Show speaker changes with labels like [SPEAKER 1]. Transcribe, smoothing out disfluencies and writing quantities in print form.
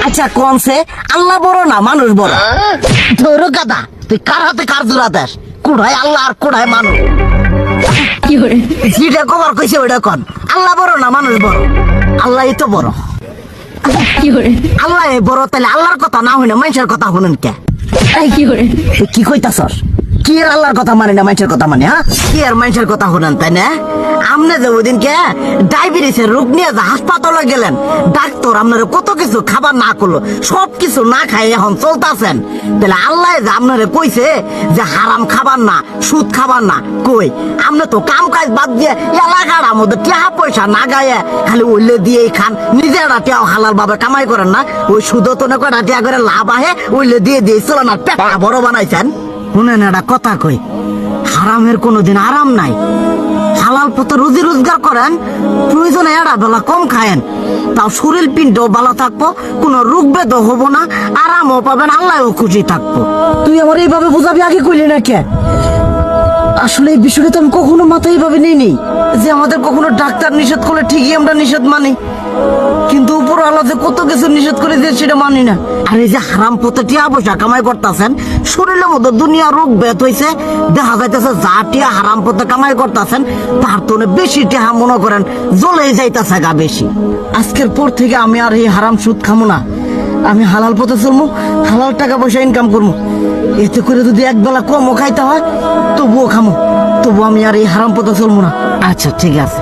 [SPEAKER 1] আচ্ছা কমছে আল্লাহ বড় না মানুষ বড়? ধরো গাদা, তুই কার হাতে কার জোড়া দেশ? কুড়াই আল্লাহ আর কুড়াই মানুষ। যেটা কবার কইছে ওইটা কন। আল্লাহ বড় না মানুষ বড়? আল্লাহ তো বড়। আল্লাহ বড়, তাহলে আল্লাহর কথা না হইনা মানুষের কথা শুনেন কে? তুই কি কইতাছস? কি আর আল্লাহর কথা মানে না মানুষের কথা মানে? হ্যাঁ, কি আর মানুষের কথা শুনেন তাই না? আমনে যে ওই দিনকে ডায়াবেটিসের রোগ নিয়ে যে হাসপাতালে গেলেন, ডাক্তার আপনার কত কিছু খাবার না করলো, সব কিছু না খাই এখন চলতেছেন। তাহলে আল্লাহ যে আপনারে কইছে যে হারাম খাবার না, সুদ খাবার না, কই আপনি তো কাম কাজ বাদ দিয়ে এলাকার মধ্যে টাকা পয়সা না গায়ে খালি ওইলে দিয়েই খান। নিজেরা টিয়াও হালাল ভাবে কামাই করেন না, ওই সুদ তো না কয়টা টিয়া করে লাভ আহে ওইলে দিয়ে দিয়ে চলেন আর পেট বড় বানাইছেন। শুনেন একটা কথা কই, হারামের কোনোদিন আরাম নাই। হালাল পথে রুজি রোজগার করেন, প্রয়োজনে এড়া বেলা কম খায়েন, তাও শরীর পিণ্ডও ভালো থাকবো, কোনো রোগ বেদও হবো না, আরামও পাবেন, আল্লাহও খুশি থাকবো। তুই আমার এইভাবে বুঝাবি আগে কইলি না কে? আসলে এই বিষয়টা তো আমি কখনো মাথায় এইভাবে নিইনি যে আমাদের কখনো ডাক্তার নিষেধ করলে ঠিকই আমরা নিষেধ মানি, কিন্তু উপর আলাদা কত কিছু নিষেধ করে দিয়ে সেটা মানি না। আর এই যে হারাম পথে টিয়া পয়সা কামাই করতেছেন, শরীরের মধ্যে দুনিয়া রোগ বেত হয়েছে, দেখা যাইতেছে যা টিয়া হারাম পথে কামাই করতেছেন তার তো বেশি টিয়া মনে করেন জ্বলেই যাইতেছে গা বেশি। আজকের পর থেকে আমি আর এই হারাম সুদ খামো না, আমি হালাল পথে চলবো, হালাল টাকা পয়সা ইনকাম করবো। এতে করে যদি একবেলা কমও খাইতে হয় তবুও খামো, তবু আমি আর এই হারাম পথে চলবো না। আচ্ছা ঠিক আছে।